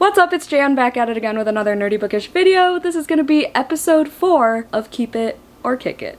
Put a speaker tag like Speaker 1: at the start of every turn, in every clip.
Speaker 1: What's up, it's Jan back at it again with another nerdy bookish video. This is gonna be episode 4 of Keep It or Kick It.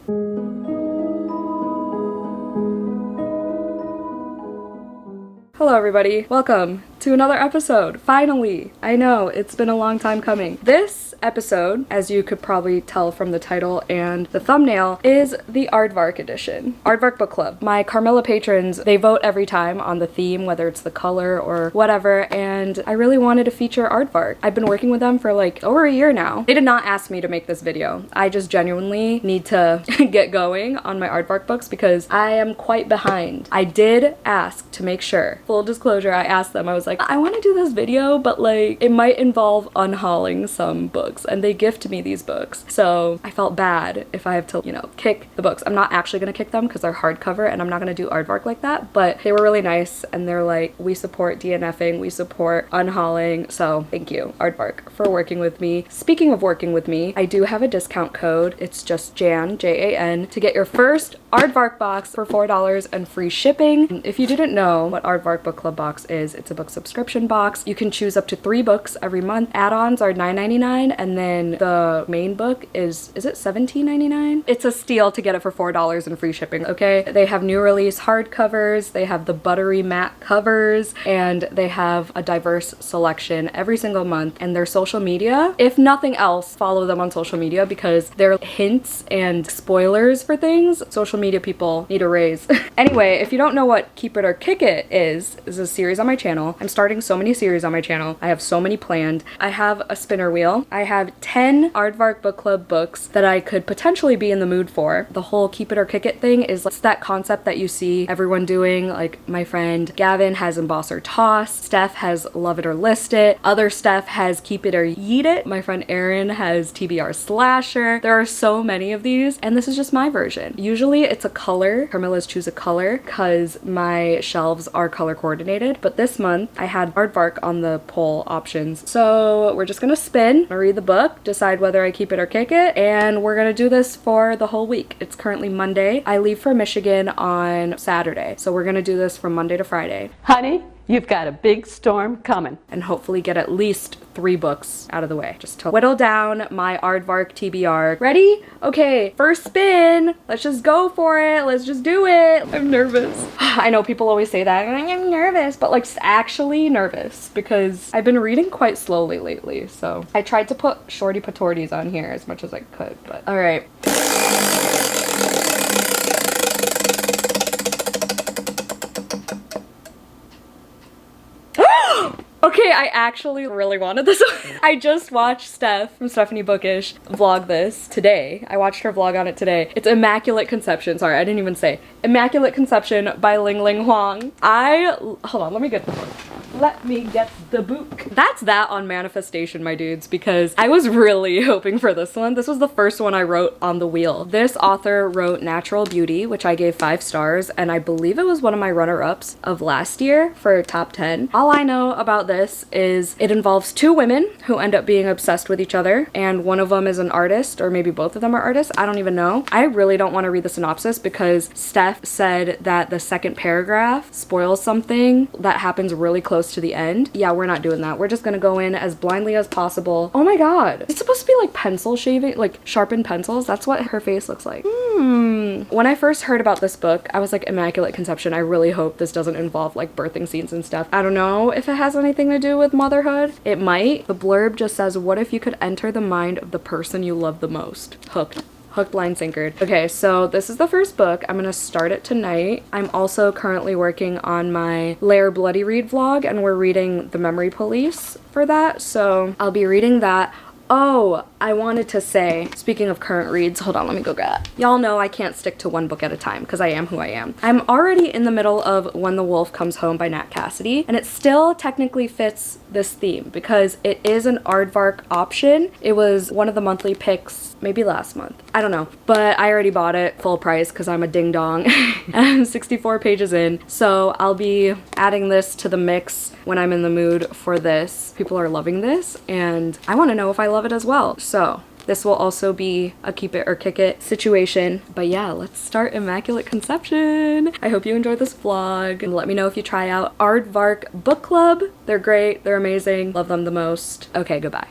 Speaker 1: Hello everybody, welcome to another episode, finally! I know, it's been a long time coming. This episode, as you could probably tell from the title and the thumbnail, is the Aardvark edition. Aardvark Book Club. My Carmilla patrons, they vote every time on the theme, whether it's the color or whatever, and I really wanted to feature Aardvark. I've been working with them for like over a year now. They did not ask me to make this video. I just genuinely need to get going on my Aardvark books because I am quite behind. I did ask to make sure. Full disclosure, I asked them, I was like, I want to do this video, but like, it might involve unhauling some books, and they gift me these books. So I felt bad if I have to, you know, kick the books. I'm not actually gonna kick them because they're hardcover, and I'm not gonna do Aardvark like that, but they were really nice, and they're like, we support DNFing, we support unhauling, so thank you, Aardvark, for working with me. Speaking of working with me, I do have a discount code. It's just JAN, J-A-N, to get your first Aardvark box for $4 and free shipping. If you didn't know what Aardvark Book Club box is, it's a book subscription box. You can choose up to 3 books every month. Add-ons are $9.99, and then the main book is it $17.99? It's a steal to get it for $4 and free shipping, okay? They have new release hardcovers, they have the buttery matte covers, and they have a diverse selection every single month. And their social media, if nothing else, follow them on social media because their hints and spoilers for things, social media people need a raise. Anyway, if you don't know what Keep It or Kick It is a series on my channel. I'm starting so many series on my channel. I have so many planned. I have a spinner wheel. I have 10 Aardvark Book Club books that I could potentially be in the mood for. The whole Keep It or Kick It thing is like, that concept that you see everyone doing. Like my friend Gavin has Emboss or Toss. Steph has Love It or List It. Other Steph has Keep It or Yeet It. My friend Erin has TBR Slasher. There are so many of these, and this is just my version. Usually it's a color. Carmilla's choose a color because my shelves are color coordinated, but this month I had Aardvark on the poll options. So we're just gonna spin, I'll read the book, decide whether I keep it or kick it, and we're gonna do this for the whole week. It's currently Monday. I leave for Michigan on Saturday, so we're gonna do this from Monday to Friday.
Speaker 2: Honey, you've got a big storm coming.
Speaker 1: And hopefully get at least 3 books out of the way, just to whittle down my Aardvark TBR. Ready? Okay, first spin. Let's just go for it. Let's just do it. I'm nervous. I know people always say that, I'm nervous, but like actually nervous because I've been reading quite slowly lately. So I tried to put shorty patorties on here as much as I could, but all right. Okay, I actually really wanted this one. I just watched Steph from Stephanie Bookish vlog this today. I watched her vlog on it today. It's Immaculate Conception. Sorry, I didn't even say. Immaculate Conception by Ling Ling Huang. Hold on, let me get the book. Let me get the book. That's that on manifestation, my dudes, because I was really hoping for this one. This was the first one I wrote on the wheel. This author wrote Natural Beauty, which I gave 5 stars, and I believe it was one of my runner-ups of last year for top 10. All I know about this is it involves 2 women who end up being obsessed with each other, and one of them is an artist, or maybe both of them are artists. I don't even know. I really don't want to read the synopsis because Steph said that the second paragraph spoils something that happens really close to the end. Yeah, we're not doing that. We're just gonna go in as blindly as possible. Oh my god. It's supposed to be like pencil shaving, like sharpened pencils. That's what her face looks like. When I first heard about this book, I was like, Immaculate Conception. I really hope this doesn't involve like birthing scenes and stuff. I don't know if it has anything to do with motherhood. It might. The blurb just says, what if you could enter the mind of the person you love the most? Hooked. Hook, line, sinkered. Okay, so this is the first book. I'm gonna start it tonight. I'm also currently working on my Lair Bloody Read vlog, and we're reading The Memory Police for that, so I'll be reading that. Oh, I wanted to say, speaking of current reads, hold on, let me go get it. Y'all know I can't stick to one book at a time because I am who I am. I'm already in the middle of When the Wolf Comes Home by Nat Cassidy, and it still technically fits this theme because it is an Aardvark option. It was one of the monthly picks maybe last month. I don't know, but I already bought it full price because I'm a ding dong. I'm 64 pages in, so I'll be adding this to the mix when I'm in the mood for this. People are loving this, and I want to know if I love it as well. So This will also be a keep it or kick it situation. But yeah, let's start Immaculate Conception. I hope you enjoyed this vlog, and let me know if you try out Aardvark Book Club. They're great, they're amazing, love them the most. Okay, goodbye.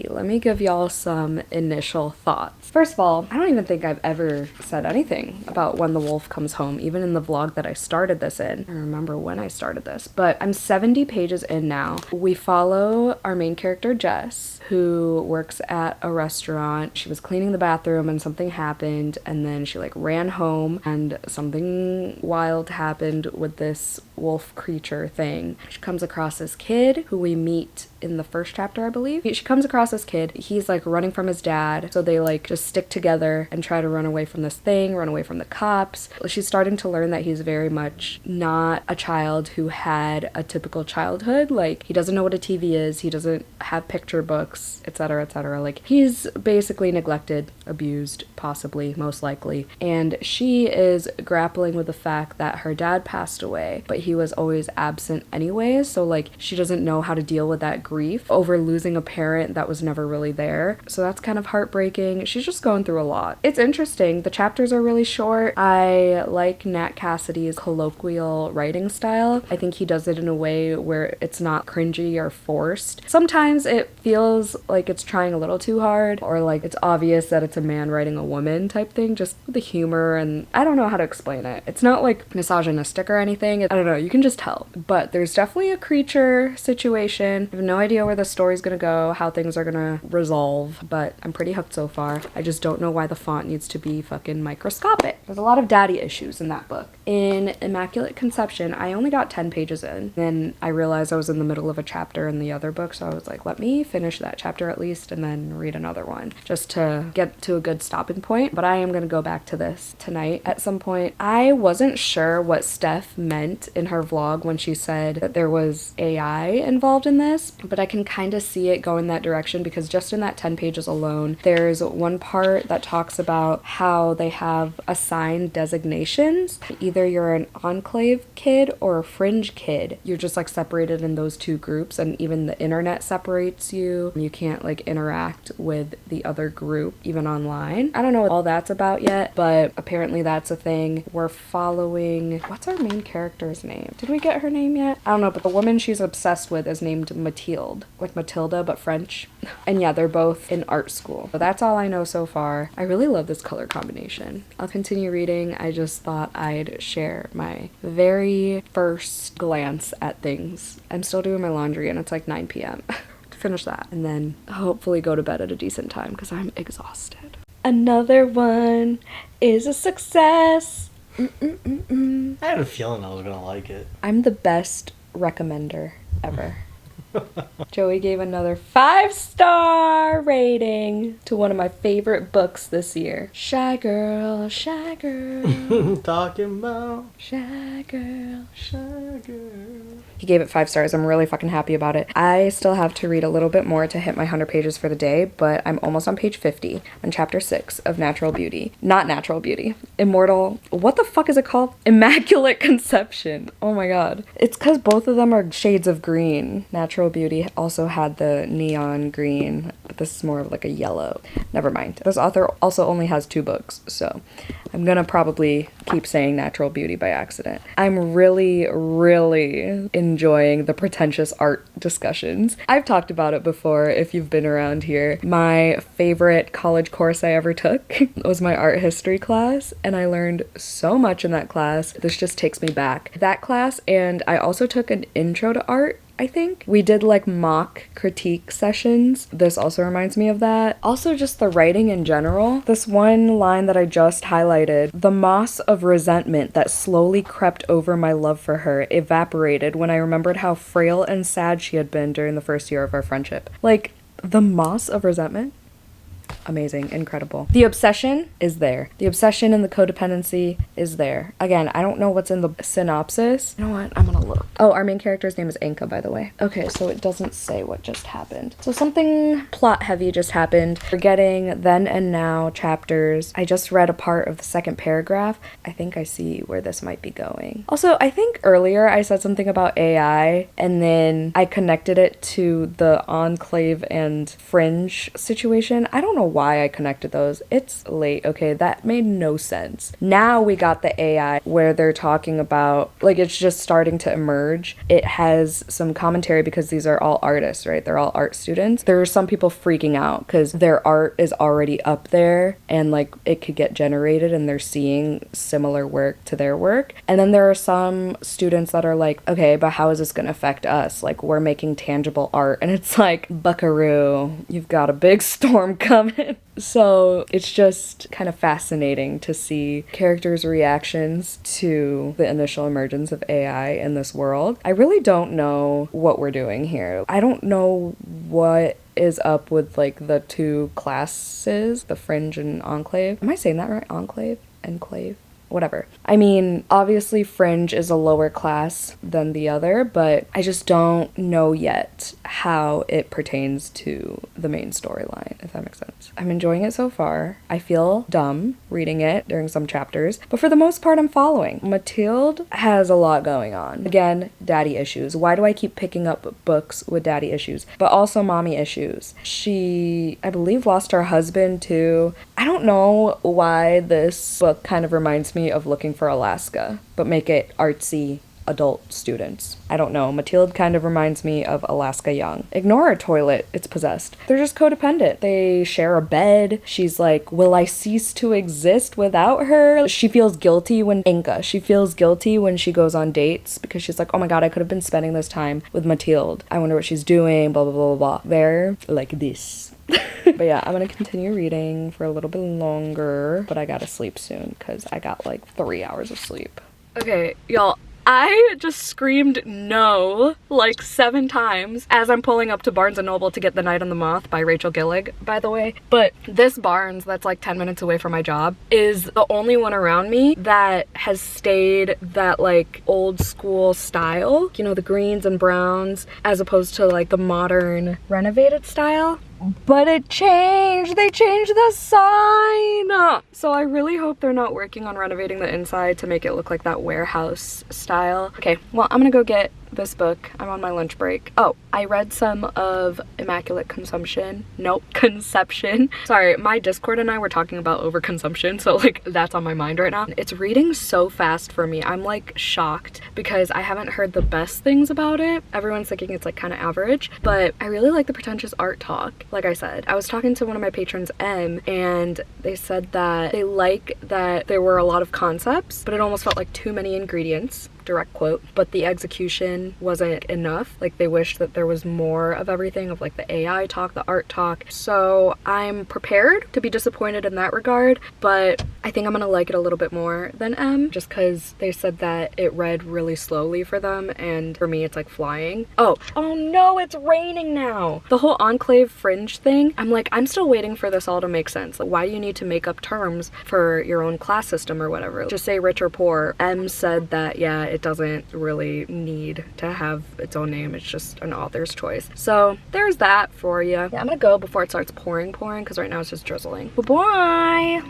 Speaker 1: Let me give y'all some initial thoughts. First of all, I don't even think I've ever said anything about When the Wolf Comes Home, even in the vlog that I started this in. I don't remember when I started this, but I'm 70 pages in now. We follow our main character, Jess, who works at a restaurant. She was cleaning the bathroom and something happened, and then she like ran home and something wild happened with this wolf creature thing. She comes across this kid who we meet in the first chapter, I believe. She comes across this kid. He's like running from his dad, so they like just stick together and try to run away from this thing, run away from the cops. She's starting to learn that he's very much not a child who had a typical childhood. Like, he doesn't know what a TV is, he doesn't have picture books, etc., etc. Like, he's basically neglected, abused, possibly, most likely. And she is grappling with the fact that her dad passed away, but he was always absent anyways, so like she doesn't know how to deal with that grief over losing a parent that was never really there. So that's kind of heartbreaking. She's just going through a lot. It's interesting. The chapters are really short. I like Nat Cassidy's colloquial writing style. I think he does it in a way where it's not cringy or forced. Sometimes it feels like it's trying a little too hard, or like it's obvious that it's a man writing a woman type thing, just with the humor, and I don't know how to explain it. It's not like misogynistic or anything. I don't know, you can just tell. But there's definitely a creature situation. I have no idea where the story's gonna go, how things are gonna resolve, but I'm pretty hooked so far. I just don't know why the font needs to be fucking microscopic. There's a lot of daddy issues in that book. In Immaculate Conception, I only got 10 pages in. Then I realized I was in the middle of a chapter in the other book, so I was like, let me finish that chapter at least and then read another one, just to get to a good stopping point. But I am gonna go back to this tonight at some point. I wasn't sure what Steph meant in her vlog when she said that there was AI involved in this, but I can kind of see it going that direction, because just in that 10 pages alone, there's one part that talks about how they have assigned designations. Either you're an enclave kid or a fringe kid. You're just like separated in those two groups, and even the internet separates you. You can't like interact with the other group, even online. I don't know what all that's about yet, but apparently that's a thing. We're following, what's our main character's name? Did we get her name yet? I don't know, but the woman she's obsessed with is named Mathilde, like Matilda but French. And yeah, they're both in art school. So that's all I know so far. I really love this color combination. I'll continue reading. I just thought I'd share my very first glance at things. I'm still doing my laundry and it's like 9 p.m. to finish that, and then hopefully go to bed at a decent time because I'm exhausted. Another one is a success.
Speaker 3: I had a feeling I was gonna like it.
Speaker 1: I'm the best recommender ever. Joey gave another 5-star rating to one of my favorite books this year. Shy Girl, Shy Girl.
Speaker 3: Talking about
Speaker 1: Shy Girl,
Speaker 3: Shy Girl.
Speaker 1: He gave it 5 stars. I'm really fucking happy about it. I still have to read a little bit more to hit my 100 pages for the day, but I'm almost on page 50 on chapter 6 of Natural Beauty. Not Natural Beauty. Immortal. What the fuck is it called? Immaculate Conception. Oh my god. It's because both of them are shades of green. Natural Beauty also had the neon green, but this is more of like a yellow. Never mind. This author also only has 2 books, so I'm gonna probably keep saying Natural Beauty by accident. I'm really enjoying the pretentious art discussions. I've talked about it before if you've been around here. My favorite college course I ever took was my art history class, and I learned so much in that class. This just takes me back. That class, and I also took an intro to art I think. We did like mock critique sessions. This also reminds me of that. Also just the writing in general. This one line that I just highlighted, the moss of resentment that slowly crept over my love for her evaporated when I remembered how frail and sad she had been during the first year of our friendship. Like, the moss of resentment? Amazing, incredible. The obsession is there. The obsession and the codependency is there. Again, I don't know what's in the synopsis. You know what? I'm gonna look. Oh, our main character's name is Anka, by the way. Okay, so it doesn't say what just happened. So something plot heavy just happened. We're getting then and now chapters. I just read a part of the second paragraph. I think I see where this might be going. Also, I think earlier I said something about AI and then I connected it to the Enclave and Fringe situation. I don't know why I connected those. It's late. Okay, that made no sense. Now we got the AI where they're talking about, like, it's just starting to emerge. It has some commentary because these are all artists, right? They're all art students. There are some people freaking out because their art is already up there and like it could get generated and they're seeing similar work to their work. And then there are some students that are like, okay, but how is this going to affect us? Like, we're making tangible art. And it's like, buckaroo, you've got a big storm coming. So it's just kind of fascinating to see characters' reactions to the initial emergence of AI in this world. I really don't know what we're doing here. I don't know what is up with like the two classes, the Fringe and Enclave. Am I saying that right? Enclave? Enclave? Whatever. I mean, obviously Fringe is a lower class than the other, but I just don't know yet how it pertains to the main storyline, if that makes sense. I'm enjoying it so far. I feel dumb reading it during some chapters, but for the most part I'm following. Mathilde has a lot going on. Again, daddy issues. Why do I keep picking up books with daddy issues? But also mommy issues. She, I believe, lost her husband too. I don't know why this book kind of reminds me of Looking for Alaska, but make it artsy adult students. I don't know. Mathilde kind of reminds me of Alaska Young. Ignore her toilet. It's possessed. They're just codependent. They share a bed. She's like, will I cease to exist without her? She feels guilty when she feels guilty when she goes on dates because she's like, oh my god, I could have been spending this time with Mathilde. I wonder what she's doing, blah, blah, blah, blah. They're like this. But yeah, I'm gonna continue reading for a little bit longer, but I gotta sleep soon because I got like 3 hours of sleep. Okay, y'all, I just screamed no like 7 times as I'm pulling up to Barnes & Noble to get The Night on the Moth by Rachel Gillig, by the way. But this Barnes that's like 10 minutes away from my job is the only one around me that has stayed that like old school style, you know, the greens and browns, as opposed to like the modern renovated style. But it changed. They changed the sign. So I really hope they're not working on renovating the inside to make it look like that warehouse style. Okay, well, I'm gonna go get this book. I'm on my lunch break. Oh, I read some of Immaculate Consumption. Nope, Conception. Sorry, my Discord and I were talking about overconsumption, so like that's on my mind right now. It's reading so fast for me. I'm like shocked because I haven't heard the best things about it. Everyone's thinking it's like kind of average, but I really like the pretentious art talk. Like I said, I was talking to one of my patrons, M, and they said that they like that there were a lot of concepts, but it almost felt like too many ingredients. Direct quote, but the execution wasn't enough. Like they wished that there was more of everything, of like the AI talk, the art talk. So I'm prepared to be disappointed in that regard, but I think I'm gonna like it a little bit more than M, just because they said that it read really slowly for them, and for me it's like flying. Oh no, it's raining now. The whole Enclave Fringe thing, I'm like, I'm still waiting for this all to make sense. Like, why do you need to make up terms for your own class system or whatever? Just say rich or poor. M said that, yeah, it doesn't really need to have its own name. It's just an author's choice. So there's that for you. Yeah, I'm gonna go before it starts pouring because right now it's just drizzling. Bye-bye.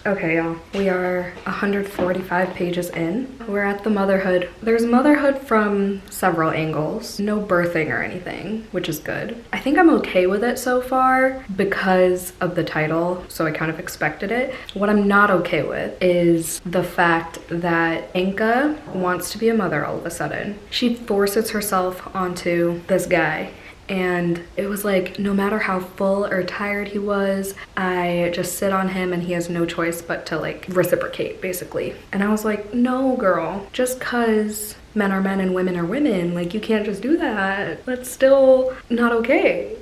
Speaker 1: Okay, y'all, we are 145 pages in. We're at the motherhood. There's motherhood from several angles. No birthing or anything, which is good. I think I'm okay with it so far because of the title, so I kind of expected it. What I'm not okay with is the fact that Anka wants to be a mother all of a sudden. She forces herself onto this guy, and it was like no matter how full or tired he was, I just sit on him and he has no choice but to like reciprocate basically. And I was like, no girl, just cause men are men and women are women, like you can't just do that. That's still not okay.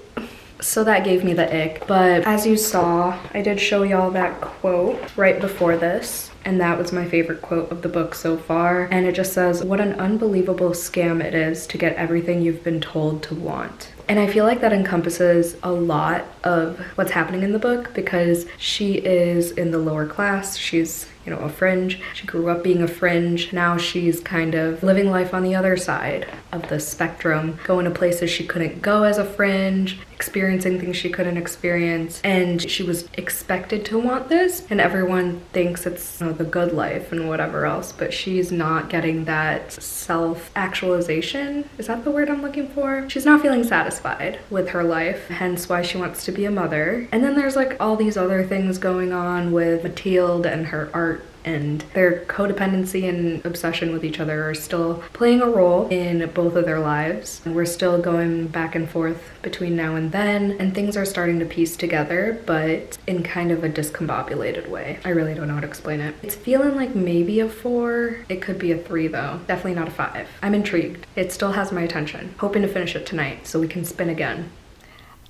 Speaker 1: So that gave me the ick. But as you saw, I did show y'all that quote right before this, and that was my favorite quote of the book so far. And it just says, "What an unbelievable scam it is to get everything you've been told to want." And I feel like that encompasses a lot of what's happening in the book, because she is in the lower class. She's, you know, a fringe. She grew up being a fringe. Now she's kind of living life on the other side of the spectrum, going to places she couldn't go as a fringe, experiencing things she couldn't experience. And she was expected to want this, and everyone thinks it's, you know, the good life and whatever else, but she's not getting that self-actualization. Is that the word I'm looking for? She's not feeling satisfied with her life, hence why she wants to be a mother. And then there's like all these other things going on with Mathilde and her art, and their codependency and obsession with each other are still playing a role in both of their lives. And we're still going back and forth between now and then, and things are starting to piece together, but in kind of a discombobulated way. I really don't know how to explain it. It's feeling like maybe a 4. It could be a 3 though. Definitely not a 5. I'm intrigued. It still has my attention. Hoping to finish it tonight so we can spin again.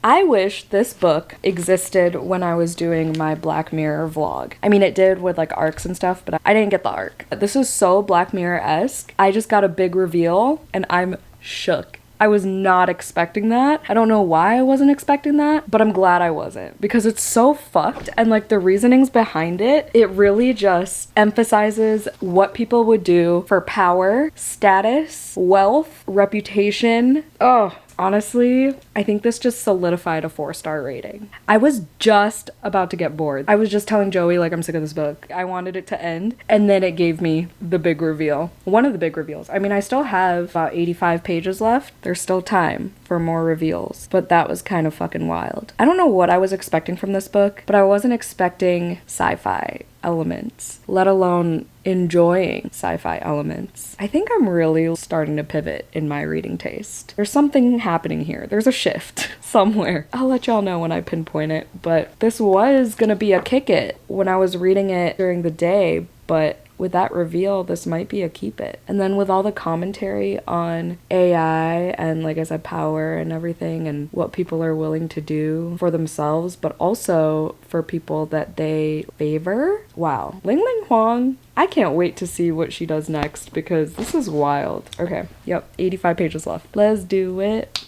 Speaker 1: I wish this book existed when I was doing my Black Mirror vlog. I mean, it did with like arcs and stuff, but I didn't get the arc. This is so Black Mirror-esque. I just got a big reveal and I'm shook. I was not expecting that. I don't know why I wasn't expecting that, but I'm glad I wasn't, because it's so fucked, and like the reasonings behind it, it really just emphasizes what people would do for power, status, wealth, reputation. Oh, honestly, I think this just solidified a 4-star rating. I was just about to get bored. I was just telling Joey, like, I'm sick of this book. I wanted it to end, and then it gave me the big reveal. One of the big reveals. I mean, I still have about 85 pages left. There's still time for more reveals, but that was kind of fucking wild. I don't know what I was expecting from this book, but I wasn't expecting sci-fi elements, let alone enjoying sci-fi elements. I think I'm really starting to pivot in my reading taste. There's something happening here. There's a shift somewhere. I'll let y'all know when I pinpoint it, but this was gonna be a kick it when I was reading it during the day, but with that reveal, this might be a keep it. And then with all the commentary on AI and, like I said, power and everything, and what people are willing to do for themselves, but also for people that they favor. Wow. Ling Ling Huang, I can't wait to see what she does next, because this is wild. Okay, yep, 85 pages left. Let's do it.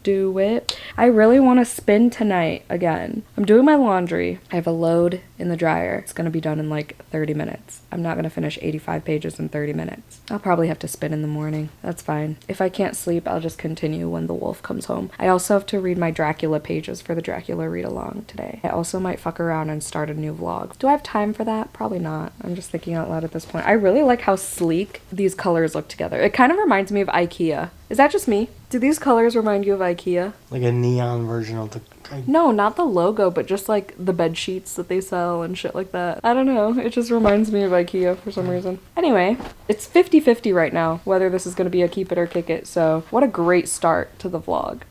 Speaker 1: Do it. I really want to spin tonight again. I'm doing my laundry. I have a load in the dryer. It's going to be done in like 30 minutes. I'm not going to finish 85 pages in 30 minutes. I'll probably have to spin in the morning. That's fine. If I can't sleep, I'll just continue when the wolf comes home. I also have to read my Dracula pages for the Dracula read-along today. I also might fuck around and start a new vlog. Do I have time for that? Probably not. I'm just thinking out loud at this point. I really like how sleek these colors look together. It kind of reminds me of IKEA. Is that just me? Do these colors remind you of IKEA?
Speaker 3: Like a neon version of the...
Speaker 1: No, not the logo, but just like the bed sheets that they sell and shit like that. I don't know. It just reminds me of IKEA for some reason. Anyway, it's 50-50 right now, whether this is going to be a keep it or kick it. So what a great start to the vlog.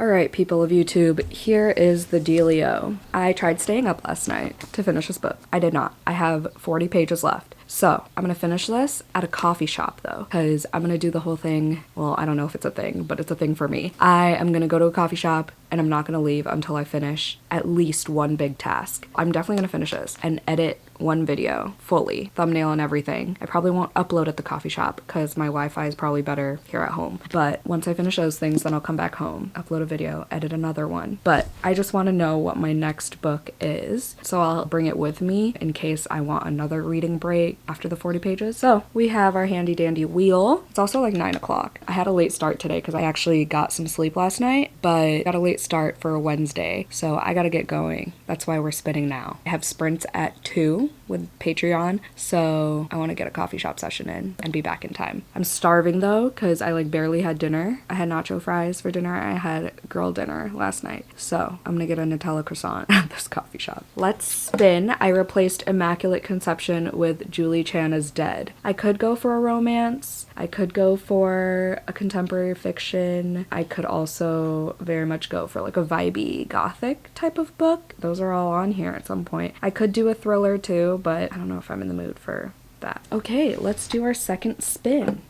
Speaker 1: Alright, people of YouTube, here is the dealio. I tried staying up last night to finish this book. I did not. I have 40 pages left. So I'm gonna finish this at a coffee shop though, because I'm gonna do the whole thing. Well, I don't know if it's a thing, but it's a thing for me. I am gonna go to a coffee shop and I'm not gonna leave until I finish at least one big task. I'm definitely gonna finish this and edit one video fully, thumbnail and everything. I probably won't upload at the coffee shop because my Wi-Fi is probably better here at home. But once I finish those things, then I'll come back home, upload a video, edit another one. But I just want to know what my next book is, so I'll bring it with me in case I want another reading break after the 40 pages. So we have our handy dandy wheel. It's also like 9 o'clock. I had a late start today because I actually got some sleep last night, but got a late start for a Wednesday, so I gotta get going. That's why we're spinning now. I have sprints at 2 with Patreon, so I want to get a coffee shop session in and be back in time. I'm starving though, because I like barely had dinner. I had nacho fries for dinner. I had girl dinner last night, so I'm gonna get a Nutella croissant at this coffee shop. Let's spin. I replaced Immaculate Conception with Julie Channa's Dead. I could go for a romance. I could go for a contemporary fiction. I could also very much go for like a vibey gothic type of book. Those are all on here at some point. I could do a thriller too, but I don't know if I'm in the mood for that. Okay, let's do our second spin.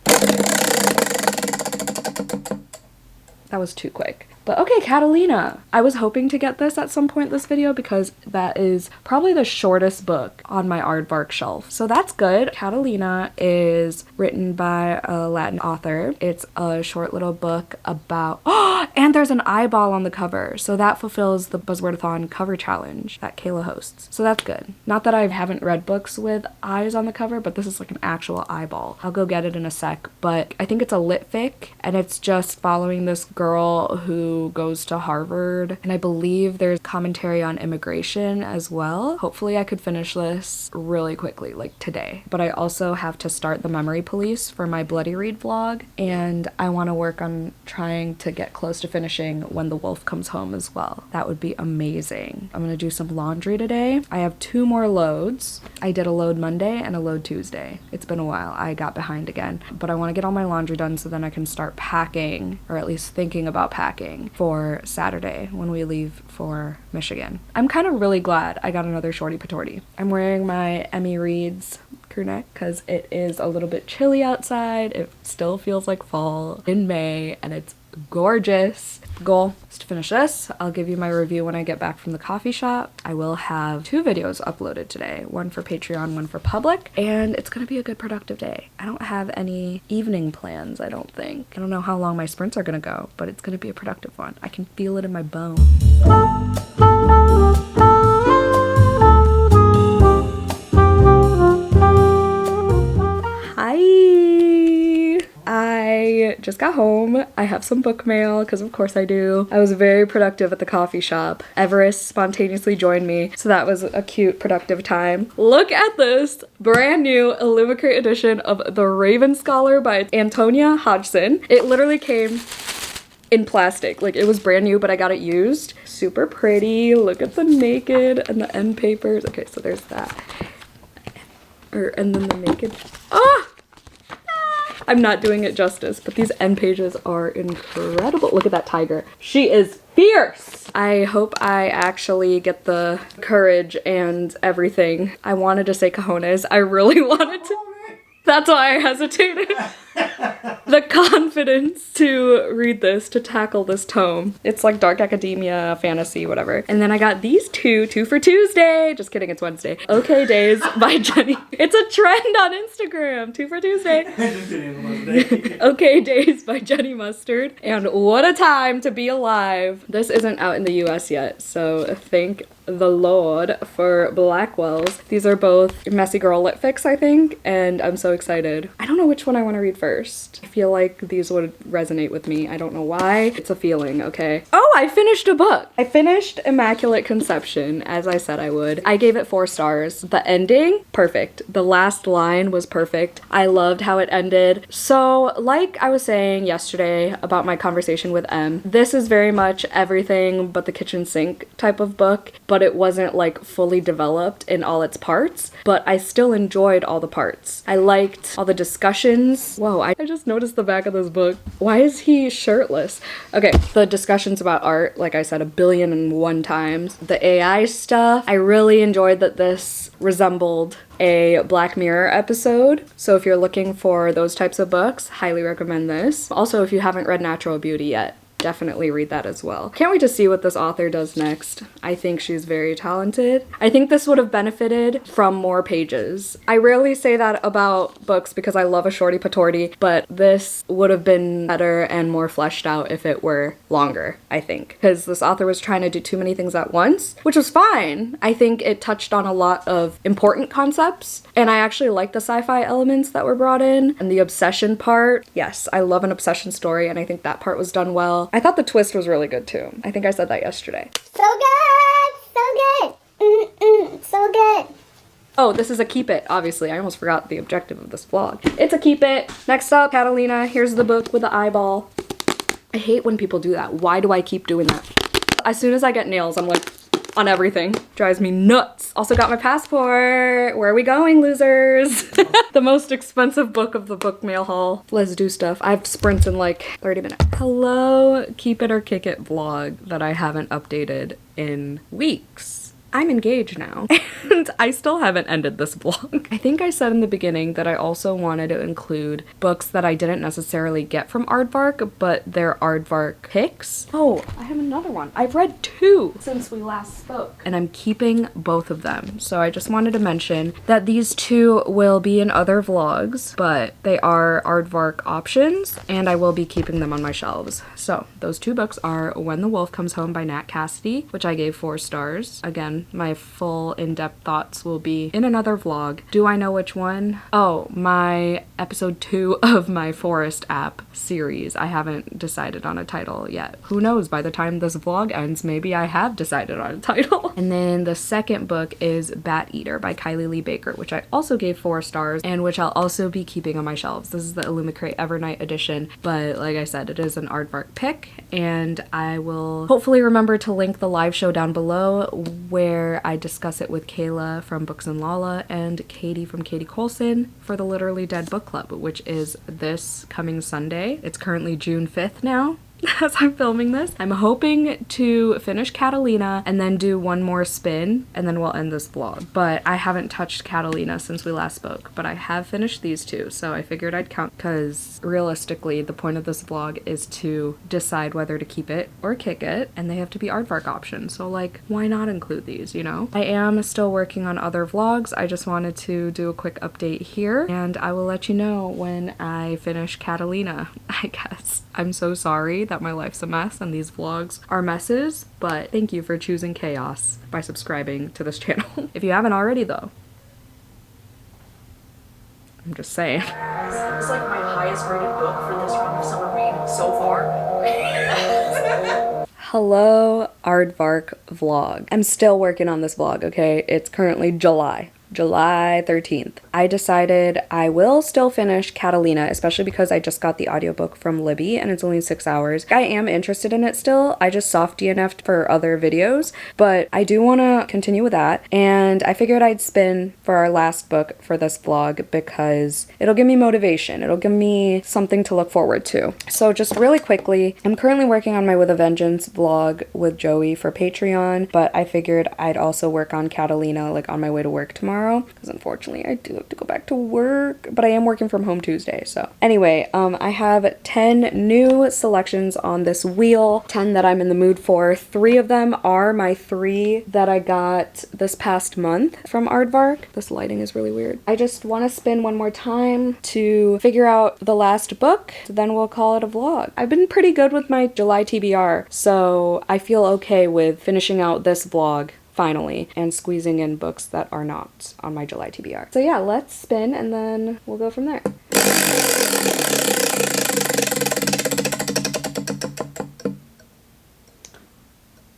Speaker 1: That was too quick. But okay, Catalina. I was hoping to get this at some point in this video because that is probably the shortest book on my Aardvark shelf. So that's good. Catalina is written by a Latin author. It's a short little book about, oh, and there's an eyeball on the cover. So that fulfills the Buzzwordathon cover challenge that Kayla hosts. So that's good. Not that I haven't read books with eyes on the cover, but this is like an actual eyeball. I'll go get it in a sec, but I think it's a lit fic and it's just following this girl who goes to Harvard, and I believe there's commentary on immigration as well. Hopefully I could finish this really quickly, like today. But I also have to start the Memory Police for my Bloody Read vlog, and I want to work on trying to get close to finishing When the Wolf Comes Home as well. That would be amazing. I'm gonna do some laundry today. I have 2 more loads. I did a load Monday and a load Tuesday. It's been a while. I got behind again, but I want to get all my laundry done so then I can start packing, or at least thinking about packing for Saturday when we leave for Michigan. I'm kind of really glad I got another shorty patorti. I'm wearing my Emmy Reads crew neck because it is a little bit chilly outside. It still feels like fall in May and it's gorgeous. The goal is to finish this. I'll give you my review when I get back from the coffee shop. I will have 2 videos uploaded today, one for Patreon, one for public, and it's gonna be a good productive day. I don't have any evening plans, I don't think. I don't know how long my sprints are gonna go, but it's gonna be a productive one. I can feel it in my bones. I just got home. I have some book mail because of course I do. I was very productive at the coffee shop. Everest spontaneously joined me, so that was a cute productive time. Look at this brand new Illumicrate edition of The Raven Scholar by Antonia Hodgson. It literally came in plastic. Like, it was brand new, but I got it used. Super pretty. Look at the naked and the end papers. Okay, so there's that. And then the naked. Ah! I'm not doing it justice, but these end pages are incredible. Look at that tiger. She is fierce. I hope I actually get the courage and everything. I wanted to say cojones. I really wanted to. That's why I hesitated. The confidence to read this, to tackle this tome. It's like dark academia, fantasy, whatever. And then I got these two for Tuesday. Just kidding, it's Wednesday. Okay Days by Jenny. It's a trend on Instagram. 2 for Tuesday. Okay Days by Jenny Mustard. And what a time to be alive. This isn't out in the US yet, so thank the Lord for Blackwell's. These are both Messy Girl lit fics, I think, and I'm so excited. I don't know which one I want to read first. I feel like these would resonate with me. I don't know why. It's a feeling, okay? Oh, I finished a book. I finished Immaculate Conception, as I said I would. I gave it 4 stars. The ending, perfect. The last line was perfect. I loved how it ended. So, like I was saying yesterday about my conversation with Em, this is very much everything but the kitchen sink type of book, but it wasn't like fully developed in all its parts, but I still enjoyed all the parts. I liked all the discussions. Whoa, I just noticed the back of this book. Why is he shirtless? Okay, the discussions about art, like I said 1,000,000,001 times. The AI stuff, I really enjoyed that this resembled a Black Mirror episode. So if you're looking for those types of books, highly recommend this. Also, if you haven't read Natural Beauty yet, definitely read that as well. Can't wait to see what this author does next. I think she's very talented. I think this would have benefited from more pages. I rarely say that about books because I love a shorty patorti, but this would have been better and more fleshed out if it were longer, I think. Because this author was trying to do too many things at once, which was fine. I think it touched on a lot of important concepts, and I actually like the sci-fi elements that were brought in, and the obsession part. Yes, I love an obsession story, and I think that part was done well. I thought the twist was really good too. I think I said that yesterday.
Speaker 4: So good! So good! So good!
Speaker 1: Oh, this is a keep it, obviously. I almost forgot the objective of this vlog. It's a keep it. Next up, Catalina. Here's the book with the eyeball. I hate when people do that. Why do I keep doing that? As soon as I get nails, I'm like, on everything. Drives me nuts. Also got my passport. Where are we going, losers? The most expensive book of the Bookmail haul. Let's do stuff. I have sprints in like 30 minutes. Hello, keep it or kick it vlog that I haven't updated in weeks. I'm engaged now, and I still haven't ended this vlog. I think I said in the beginning that I also wanted to include books that I didn't necessarily get from Aardvark, but they're Aardvark picks. Oh, I have another one. I've read 2 since we last spoke, and I'm keeping both of them. So I just wanted to mention that these 2 will be in other vlogs, but they are Aardvark options, and I will be keeping them on my shelves. So those 2 books are When the Wolf Comes Home by Nat Cassidy, which I gave 4 stars. Again, my full in-depth thoughts will be in another vlog. Do I know which one? Oh, my episode 2 of my Forest app series. I haven't decided on a title yet. Who knows, by the time this vlog ends, maybe I have decided on a title. And then the second book is Bat Eater by Kylie Lee Baker, which I also gave 4 stars and which I'll also be keeping on my shelves. This is the Illumicrate Evernight edition, but like I said, it is an Aardvark pick, and I will hopefully remember to link the live show down below where I discuss it with Kayla from Books and Lala and Katie from Katie Colson for the Literally Dead Book Club, which is this coming Sunday. It's currently June 5th now. As I'm filming this. I'm hoping to finish Catalina and then do one more spin and then we'll end this vlog. But I haven't touched Catalina since we last spoke, but I have finished these 2, so I figured I'd count because realistically the point of this vlog is to decide whether to keep it or kick it, and they have to be Aardvark options, so like why not include these, you know? I am still working on other vlogs. I just wanted to do a quick update here and I will let you know when I finish Catalina, I guess. I'm so sorry that my life's a mess and these vlogs are messes, but thank you for choosing chaos by subscribing to this channel. If you haven't already though. I'm just saying.
Speaker 5: It's like my highest rated book for this run of summer read so far.
Speaker 1: Hello, Aardvark vlog. I'm still working on this vlog, okay? It's currently July 13th. I decided I will still finish Catalina, especially because I just got the audiobook from Libby and it's only 6 hours. I am interested in it still. I just soft DNF'd for other videos, but I do want to continue with that. And I figured I'd spin for our last book for this vlog because it'll give me motivation. It'll give me something to look forward to. So just really quickly, I'm currently working on my With a Vengeance vlog with Joey for Patreon, but I figured I'd also work on Catalina like on my way to work tomorrow, because unfortunately I do have to go back to work, but I am working from home Tuesday. So anyway, I have 10 new selections on this wheel, 10 that I'm in the mood for. 3 of them are my 3 that I got this past month from Aardvark. This lighting is really weird. I just want to spin one more time to figure out the last book, then we'll call it a vlog. I've been pretty good with my July TBR, so I feel okay with finishing out this vlog finally and squeezing in books that are not on my July TBR. So yeah, let's spin and then we'll go from there.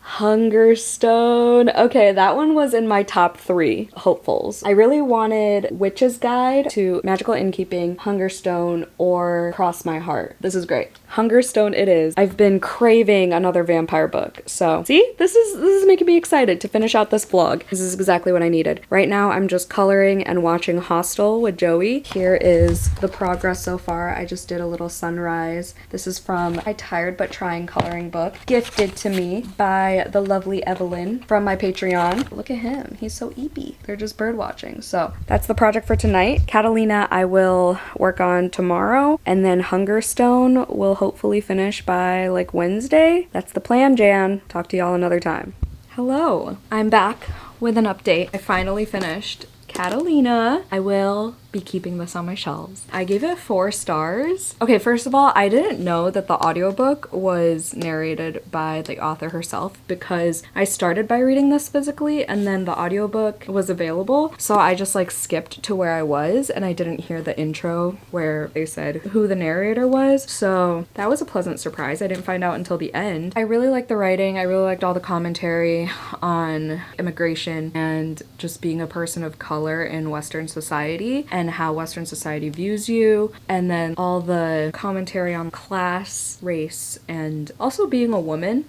Speaker 1: Hungerstone. Okay, that one was in my top 3 hopefuls. I really wanted Witch's Guide to Magical Innkeeping, Hungerstone, or Cross My Heart. This is great. Hungerstone it is. I've been craving another vampire book. So see, this is making me excited to finish out this vlog. This is exactly what I needed. Right now I'm just coloring and watching Hostel with Joey. Here is the progress so far. I just did a little sunrise. This is from my Tired But Trying coloring book, gifted to me by the lovely Evelyn from my Patreon. Look at him. He's so eepy. They're just bird watching. So that's the project for tonight. Catalina I will work on tomorrow, and then Hungerstone will hopefully finish by like Wednesday. That's the plan, Jan. Talk to y'all another time. Hello. I'm back with an update. I finally finished Catalina. I will be keeping this on my shelves. I gave it 4 stars. Okay, first of all, I didn't know that the audiobook was narrated by the author herself because I started by reading this physically and then the audiobook was available. So I just like skipped to where I was and I didn't hear the intro where they said who the narrator was. So that was a pleasant surprise. I didn't find out until the end. I really liked the writing. I really liked all the commentary on immigration and just being a person of color in Western society and how Western society views you, and then all the commentary on class, race, and also being a woman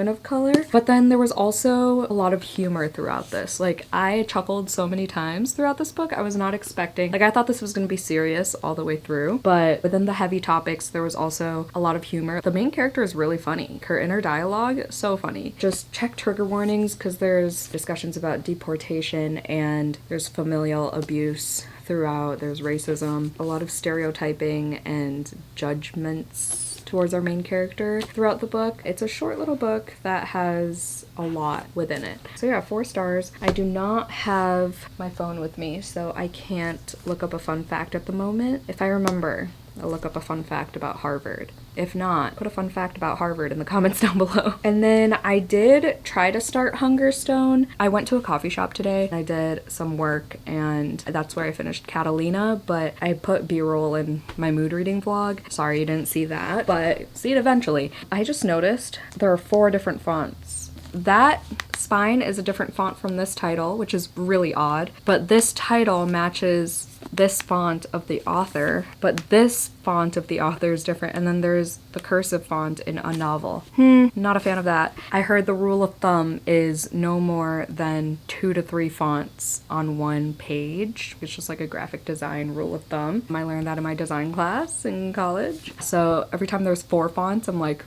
Speaker 1: of color. But then there was also a lot of humor throughout this. Like, I chuckled so many times throughout this book. I was not expecting, like, I thought this was going to be serious all the way through, but within the heavy topics there was also a lot of humor. The main character is really funny. Her inner dialogue, so funny. Just check trigger warnings because there's discussions about deportation and there's familial abuse throughout. There's racism, a lot of stereotyping and judgments towards our main character throughout the book. It's a short little book that has a lot within it. So yeah, 4 stars. I do not have my phone with me, so I can't look up a fun fact at the moment. If I remember, I'll look up a fun fact about Harvard. If not, put a fun fact about Harvard in the comments down below. And then I did try to start Hungerstone. I went to a coffee shop today. I did some work and that's where I finished Catalina, but I put B-roll in my mood reading vlog. Sorry you didn't see that, but see it eventually. I just noticed there are 4 different fonts. That spine is a different font from this title, which is really odd, but this title matches this font of the author, but this font of the author is different, and then there's the cursive font in a novel. Not a fan of that. I heard the rule of thumb is no more than 2 to 3 fonts on one page. It's just like a graphic design rule of thumb. I learned that in my design class in college. So every time there's 4 fonts, I'm like,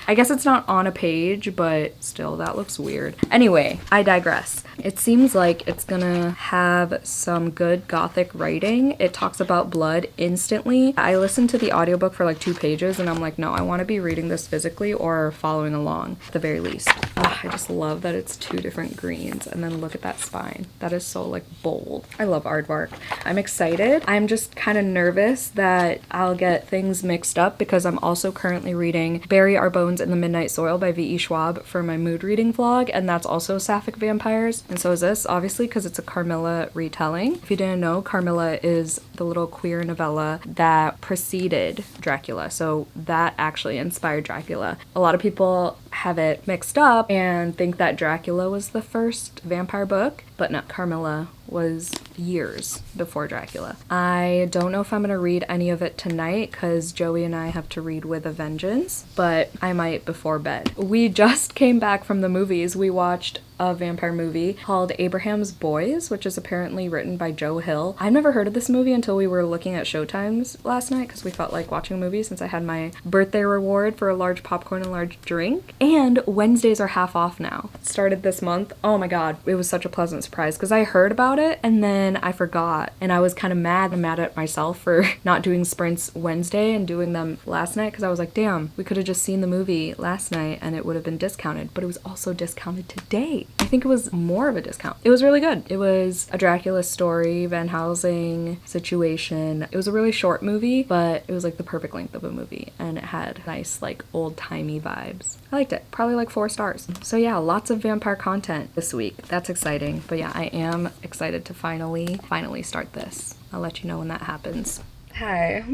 Speaker 1: I guess it's not on a page, but still, that looks weird. Anyway, I digress. It seems like it's gonna have some good gothic writing. It talks about blood instantly. I listened to the audiobook for like 2 pages and I'm like, no, I want to be reading this physically or following along at the very least. I just love that it's 2 different greens, and then look at that spine. That is so like bold. I love Aardvark. I'm excited. I'm just kind of nervous that I'll get things mixed up because I'm also currently reading Bury Our Bones in the Midnight Soil by V.E. Schwab for my mood reading vlog, and that's also sapphic vampires, and so is this, obviously, because it's a Carmilla retelling. If you didn't know, Carmilla is the little queer novella that preceded Dracula, so that actually inspired Dracula. A lot of people have it mixed up and think that Dracula was the first vampire book, but no, Carmilla was years before Dracula. I don't know if I'm gonna read any of it tonight because Joey and I have to read With a Vengeance, but I might before bed. We just came back from the movies. We watched a vampire movie called Abraham's Boys, which is apparently written by Joe Hill. I've never heard of this movie until we were looking at showtimes last night because we felt like watching a movie since I had my birthday reward for a large popcorn and large drink. And Wednesdays are half off now. It started this month. Oh my god, it was such a pleasant surprise because I heard about it and then I forgot, and I was kind of mad at myself for not doing sprints Wednesday and doing them last night because I was like, damn, we could have just seen the movie last night and it would have been discounted, but it was also discounted today. I think it was more of a discount. It was really good. It was a Dracula story, Van Helsing situation. It was a really short movie, but it was like the perfect length of a movie, and it had nice like old-timey vibes. I liked it. Probably like 4 stars. So yeah, lots of vampire content this week. That's exciting. But yeah, I am excited to finally start this. I'll let you know when that happens. Hi.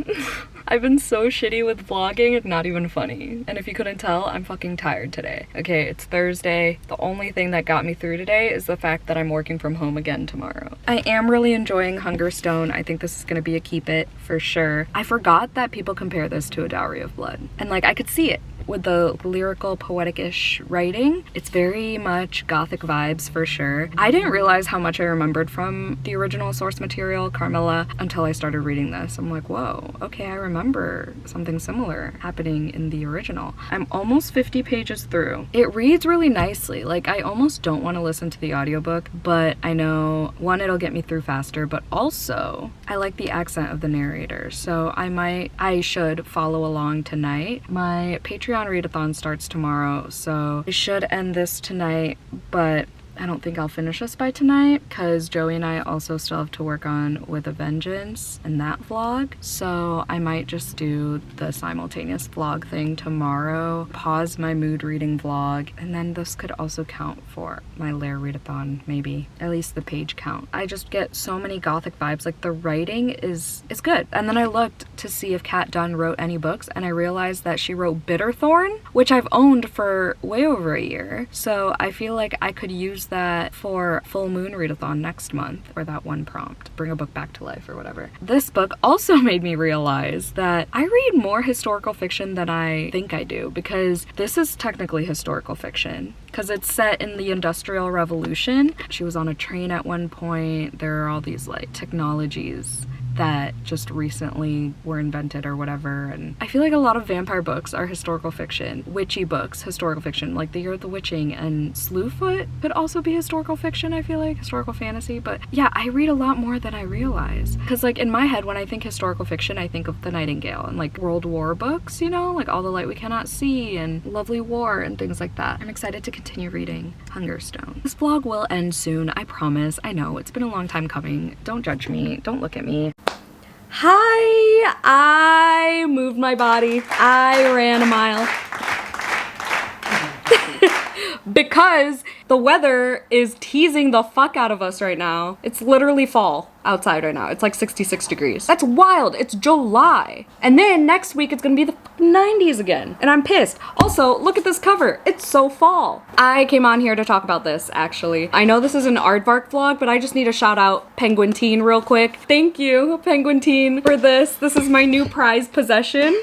Speaker 1: I've been so shitty with vlogging, it's not even funny. And if you couldn't tell, I'm fucking tired today. Okay, it's Thursday. The only thing that got me through today is the fact that I'm working from home again tomorrow. I am really enjoying Hungerstone. I think this is gonna be a keep it for sure. I forgot that people compare this to A Dowry of Blood. And like, I could see it. With the lyrical, poetic-ish writing, it's very much gothic vibes for sure. I didn't realize how much I remembered from the original source material, Carmilla, until I started reading this. I'm like, whoa, okay, I remember something similar happening in the original. I'm almost 50 pages through. It reads really nicely. Like, I almost don't want to listen to the audiobook, but I know, one, it'll get me through faster, but also, I like the accent of the narrator, so I should follow along tonight. My Patreon readathon starts tomorrow, so I should end this tonight, but I don't think I'll finish this by tonight because Joey and I also still have to work on With a Vengeance and that vlog. So I might just do the simultaneous vlog thing tomorrow, pause my mood reading vlog, and then this could also count for my Lair readathon, maybe. At least the page count. I just get so many gothic vibes. Like the writing is good. And then I looked to see if Kat Dunn wrote any books and I realized that she wrote Bitterthorn, which I've owned for way over a year. So I feel like I could use that for full moon readathon next month, or that one prompt, bring a book back to life or whatever. This book also made me realize that I read more historical fiction than I think I do, because this is technically historical fiction because it's set in the Industrial Revolution. She was on a train at one point. There are all these like technologies that just recently were invented or whatever, and I feel like a lot of vampire books are historical fiction. Witchy books, historical fiction, like The Year of the Witching, and Slewfoot could also be historical fiction, I feel like, historical fantasy. But yeah, I read a lot more than I realize, because like in my head when I think historical fiction I think of The Nightingale and like World War books, you know, like All the Light We Cannot See and Lovely War and things like that. I'm excited to continue reading Hungerstone. This vlog will end soon, I promise. I know it's been a long time coming. Don't judge me, don't look at me. Hi, I moved my body. I ran a mile. Because the weather is teasing the fuck out of us right now. It's literally fall outside right now. It's like 66 degrees. That's wild. It's July. And then next week it's gonna be the 90s again. And I'm pissed. Also, look at this cover. It's so fall. I came on here to talk about this, actually. I know this is an Aardvark vlog, but I just need to shout out Penguin Teen real quick. Thank you, Penguin Teen, for this. This is my new prized possession.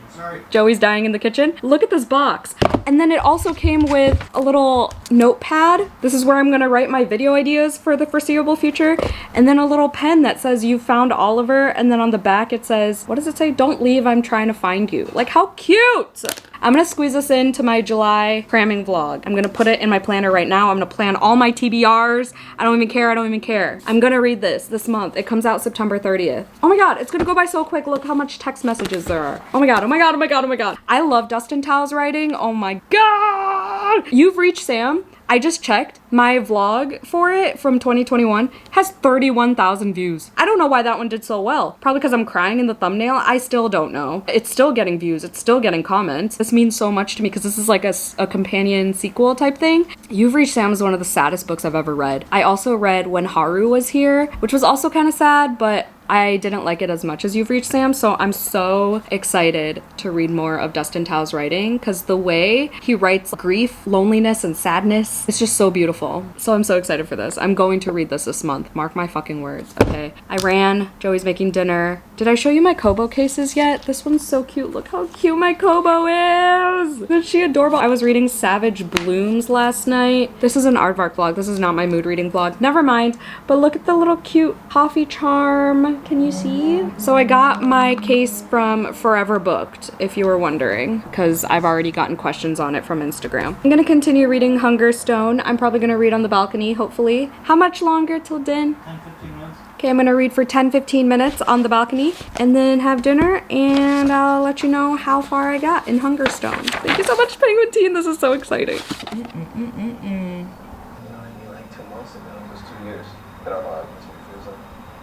Speaker 1: Sorry. Joey's dying in the kitchen. Look at this box. And then it also came with a little notepad. This is where I'm gonna write my video ideas for the foreseeable future. And then a little pen that says you found Oliver. And then on the back it says, what does it say? Don't leave, I'm trying to find you. Like, how cute! I'm gonna squeeze this into my July cramming vlog. I'm gonna put it in my planner right now. I'm gonna plan all my TBRs. I don't even care, I don't even care. I'm gonna read this month. It comes out September 30th. Oh my god, it's gonna go by so quick. Look how much text messages there are. Oh my god, oh my god, oh my god, oh my god. I love Dustin Tao's writing. Oh my god! You've Reached Sam. I just checked. My vlog for it from 2021 has 31,000 views. I don't know why that one did so well. Probably because I'm crying in the thumbnail. I still don't know. It's still getting views. It's still getting comments. This means so much to me because this is like a companion sequel type thing. You've Reached Sam is one of the saddest books I've ever read. I also read When Haru Was Here, which was also kind of sad, but I didn't like it as much as You've Reached Sam, so I'm so excited to read more of Dustin Tao's writing because the way he writes grief, loneliness, and sadness, it's just so beautiful. So I'm so excited for this. I'm going to read this month. Mark my fucking words, okay? I ran. Joey's making dinner. Did I show you my Kobo cases yet? This one's so cute. Look how cute my Kobo is. Isn't she adorable? I was reading Savage Blooms last night. This is an Aardvark vlog. This is not my mood reading vlog. Never mind. But look at the little cute coffee charm. Can you see? So I got my case from Forever Booked, if you were wondering, because I've already gotten questions on it from Instagram. I'm gonna continue reading Hungerstone. I'm probably gonna read on the balcony, hopefully. How much longer till din?
Speaker 3: 10-15 minutes.
Speaker 1: Okay, I'm gonna read for 10-15 minutes on the balcony and then have dinner, and I'll let you know how far I got in Hungerstone. Thank you so much, Penguin Teen. This is so exciting.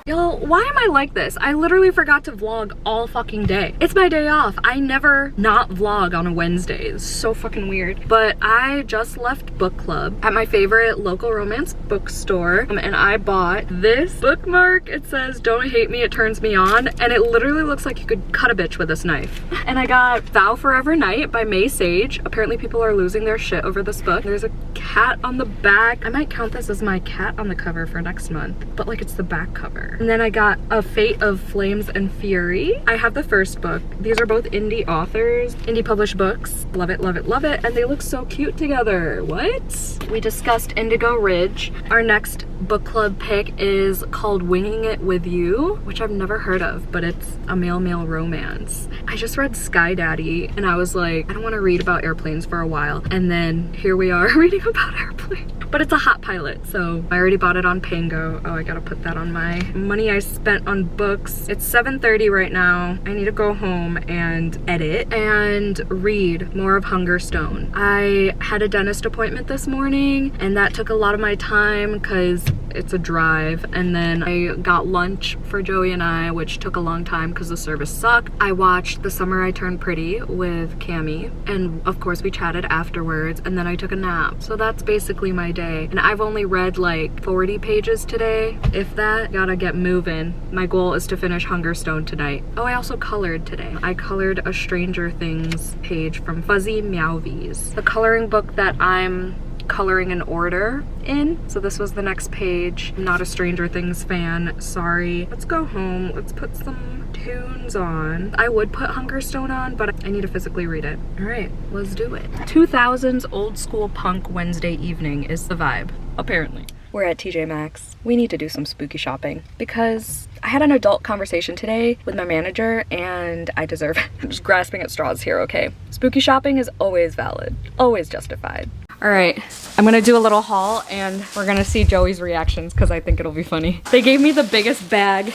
Speaker 1: Yo, why am I like this? I literally forgot to vlog all fucking day. It's my day off. I never not vlog on a Wednesday. It's so fucking weird. But I just left book club at my favorite local romance bookstore, and I bought this bookmark. It says, "Don't hate me, it turns me on," and it literally looks like you could cut a bitch with this knife. And I got Vow Forever Night by May Sage. Apparently people are losing their shit over this book. There's a cat on the back. I might count this as my cat on the cover for next month, but like it's the back cover. And then I got A Fate of Flames and Fury. I have the first book. These are both indie authors, indie published books. Love it, love it, love it. And they look so cute together. What? We discussed Indigo Ridge. Our next book club pick is called Winging It With You, which I've never heard of, but it's a male-male romance. I just read Sky Daddy and I was like, I don't want to read about airplanes for a while. And then here we are reading about airplanes. but it's a hot pilot, so I already bought it on Pango. Oh, I gotta put that on my money I spent on books. It's 7:30 right now. I need to go home and edit and read more of Hungerstone. I had a dentist appointment this morning, and that took a lot of my time because it's a drive, and then I got lunch for Joey and I, which took a long time because the service sucked. I watched The Summer I Turned Pretty with Cammie, and of course we chatted afterwards, and then I took a nap. So that's basically my day, and I've only read like 40 pages today, if that. Gotta get moving. My goal is to finish Hungerstone tonight. Oh, I also colored today. I colored a Stranger Things page from Fuzzy Meowvies, the coloring book that I'm coloring an order in. So this was the next page. I'm not a Stranger Things fan, sorry. Let's go home. Let's put some tunes on. I would put Hungerstone on, but I need to physically read it. All right, let's do it. 2000s old school punk Wednesday evening is the vibe, apparently. We're at TJ Maxx. We need to do some spooky shopping because I had an adult conversation today with my manager and I deserve it. I'm just grasping at straws here, okay? Spooky shopping is always valid, always justified. All right, I'm gonna do a little haul and we're gonna see Joey's reactions because I think it'll be funny. They gave me the biggest bag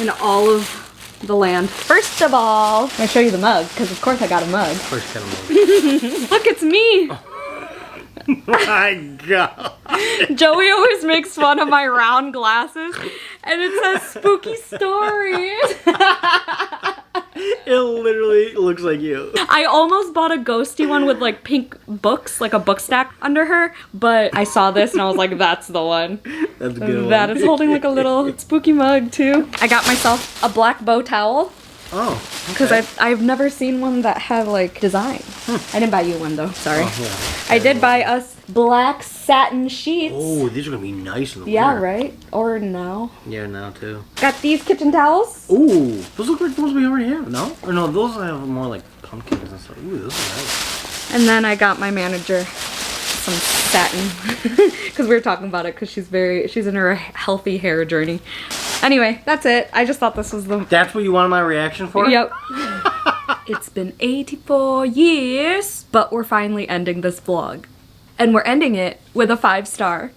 Speaker 1: in all of the land. First of all, I'm gonna show you the mug because of course I got a mug.
Speaker 3: Of course, kind of.
Speaker 1: Look, it's me.
Speaker 3: My God.
Speaker 1: Joey always makes fun of my round glasses and it says spooky stories.
Speaker 3: It literally looks like you.
Speaker 1: I almost bought a ghosty one with like pink books, like a book stack under her, but I saw this and I was like, that's the one.
Speaker 3: That's a good one.
Speaker 1: That is holding like a little spooky mug too. I got myself a black bow towel.
Speaker 3: Oh,
Speaker 1: because I've never seen one that had like design. I didn't buy you one though, sorry.
Speaker 3: Oh, yeah.
Speaker 1: I did buy us black satin sheets.
Speaker 3: Oh, these are gonna be nice in the
Speaker 1: Yeah,
Speaker 3: winter.
Speaker 1: right? Or no.
Speaker 3: Yeah, now too.
Speaker 1: Got these kitchen towels.
Speaker 3: Ooh, those look like those we already have, no? Or no, those have more like pumpkins and stuff. Ooh, those are nice.
Speaker 1: And then I got my manager some satin because we were talking about it because she's in her healthy hair journey. Anyway, that's it. I just thought this was the...
Speaker 3: That's what you wanted my reaction for?
Speaker 1: Yep. It's been 84 years, but we're finally ending this vlog. And we're ending it with a 5-star.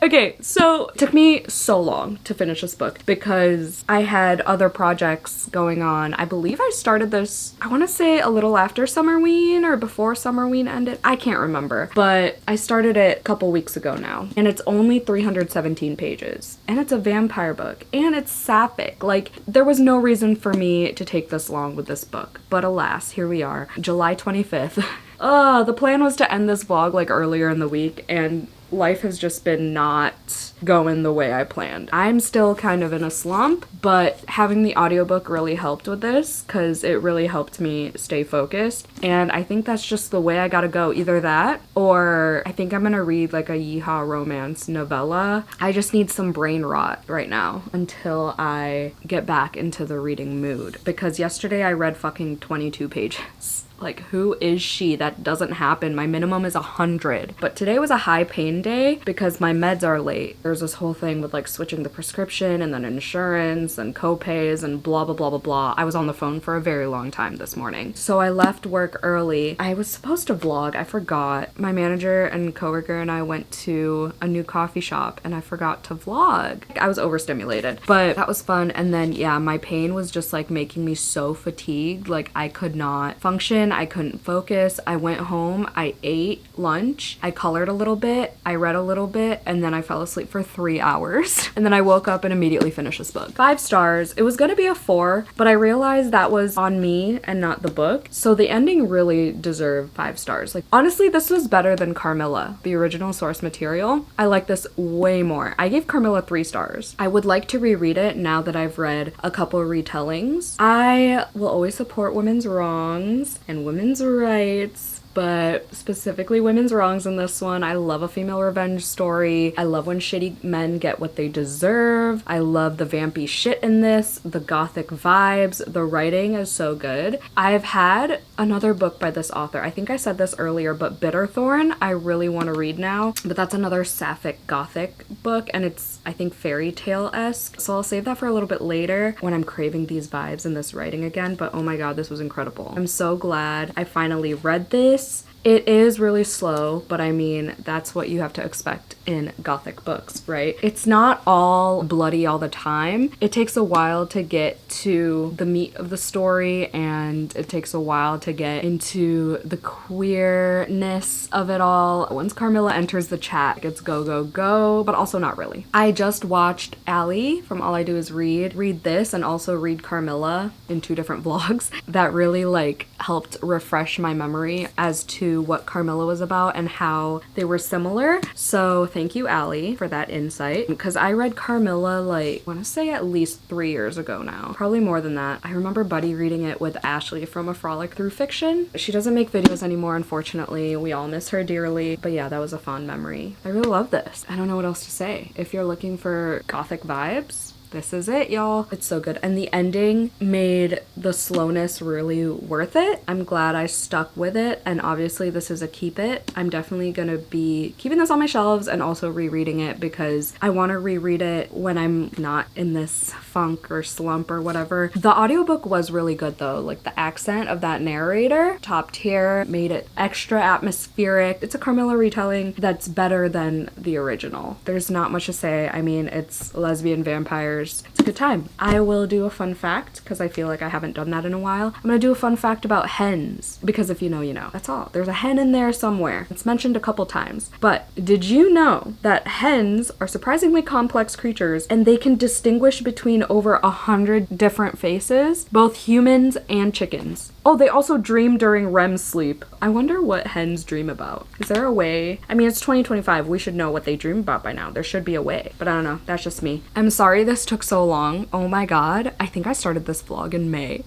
Speaker 1: Okay, so it took me so long to finish this book because I had other projects going on. I believe I started this, I want to say a little after Summerween or before Summerween ended. I can't remember, but I started it a couple weeks ago now. And it's only 317 pages. And it's a vampire book. And it's sapphic. Like, there was no reason for me to take this long with this book. But alas, here we are, July 25th. The plan was to end this vlog like earlier in the week, and life has just been not going the way I planned. I'm still kind of in a slump, but having the audiobook really helped with this because it really helped me stay focused. And I think that's just the way I gotta go. Either that, or I think I'm gonna read like a yeehaw romance novella. I just need some brain rot right now until I get back into the reading mood because yesterday I read fucking 22 pages. Like, who is she? That doesn't happen. My minimum is 100. But today was a high pain day because my meds are late. There's this whole thing with like switching the prescription and then insurance and co-pays and blah, blah, blah, blah, blah. I was on the phone for a very long time this morning. So I left work early. I was supposed to vlog. I forgot. My manager and coworker and I went to a new coffee shop and I forgot to vlog. I was overstimulated, but that was fun. And then, yeah, my pain was just like making me so fatigued. Like, I could not function. I couldn't focus. I went home, I ate lunch, I colored a little bit, I read a little bit, and then I fell asleep for 3 hours. And then I woke up and immediately finished this book. 5 stars. It was gonna be a 4, but I realized that was on me and not the book. So the ending really deserved 5 stars. Like, honestly, this was better than Carmilla, the original source material. I like this way more. I gave Carmilla 3 stars. I would like to reread it now that I've read a couple retellings. I will always support women's wrongs and women's rights, but specifically women's wrongs in this one. I love a female revenge story. I love when shitty men get what they deserve. I love the vampy shit in this, the gothic vibes. The writing is so good. I've had another book by this author. I think I said this earlier, but Bitterthorn, I really want to read now. But that's another sapphic gothic book, and it's, I think, fairy tale-esque. So I'll save that for a little bit later when I'm craving these vibes and this writing again. But oh my god, this was incredible. I'm so glad I finally read this. It is really slow, but I mean, that's what you have to expect in Gothic books, right? It's not all bloody all the time. It takes a while to get to the meat of the story, and it takes a while to get into the queerness of it all. Once Carmilla enters the chat, it's go, go, go, but also not really. I just watched Allie from All I Do Is read this and also read Carmilla in 2 different vlogs. That really like helped refresh my memory as to what Carmilla was about and how they were similar. So thank you, Allie, for that insight. Because I read Carmilla like, I want to say at least 3 years ago now. Probably more than that. I remember buddy reading it with Ashley from A Frolic Through Fiction. She doesn't make videos anymore, unfortunately. We all miss her dearly. But yeah, that was a fond memory. I really love this. I don't know what else to say. If you're looking for Gothic vibes, this is it, y'all. It's so good. And the ending made the slowness really worth it. I'm glad I stuck with it. And obviously this is a keep it. I'm definitely gonna be keeping this on my shelves and also rereading it because I want to reread it when I'm not in this funk or slump or whatever. The audiobook was really good though. Like the accent of that narrator, top tier, made it extra atmospheric. It's a Carmilla retelling that's better than the original. There's not much to say. I mean, it's lesbian vampires. It's a good time. I will do a fun fact because I feel like I haven't done that in a while. I'm gonna do a fun fact about hens because if you know, you know. That's all. There's a hen in there somewhere. It's mentioned a couple times. But did you know that hens are surprisingly complex creatures and they can distinguish between over 100 different faces, both humans and chickens? Oh, they also dream during REM sleep. I wonder what hens dream about. Is there a way? I mean, it's 2025. We should know what they dream about by now. There should be a way, but I don't know. That's just me. I'm sorry this took so long. Oh my God. I think I started this vlog in May.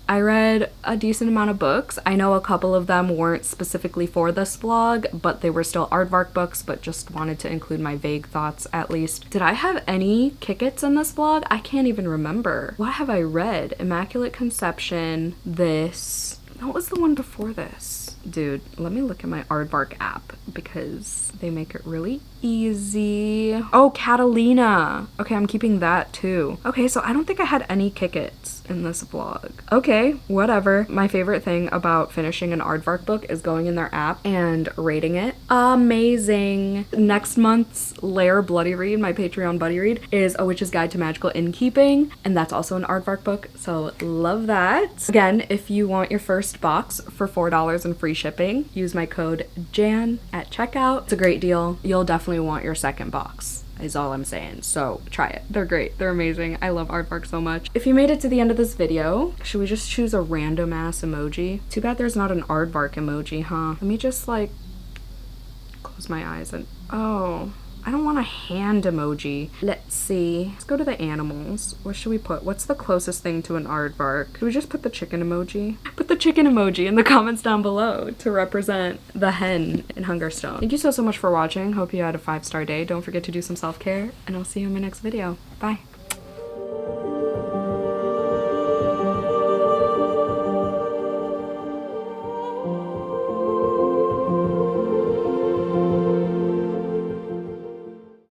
Speaker 1: I read a decent amount of books. I know a couple of them weren't specifically for this vlog, but they were still Aardvark books, but just wanted to include my vague thoughts at least. Did I have any kick-its in this vlog? I can't even remember. What have I read? Immaculate Conception, this. What was the one before this? Dude, let me look at my Aardvark app because they make it really easy. Oh, Catalina. Okay, I'm keeping that too. Okay, so I don't think I had any kick-its in this vlog. Okay, whatever. My favorite thing about finishing an Aardvark book is going in their app and rating it. Amazing. Next month's Lair Bloody Read, my Patreon buddy read, is A Witch's Guide to Magical Innkeeping, and that's also an Aardvark book, so love that. Again, if you want your first box for $4 and free shipping, use my code JAN at checkout. It's a great deal. You'll definitely want your second box is all I'm saying, so try it. They're great. They're amazing. I love Aardvark so much. If you made it to the end of this video, should we just choose a random ass emoji? Too bad there's not an Aardvark emoji, huh? Let me just like close my eyes and oh, I don't want a hand emoji. Let's see. Let's go to the animals. What should we put? What's the closest thing to an aardvark? Should we just put the chicken emoji? Put the chicken emoji in the comments down below to represent the hen in Hungerstone. Thank you so much for watching. Hope you had a 5-star day. Don't forget to do some self-care, and I'll see you in my next video. Bye.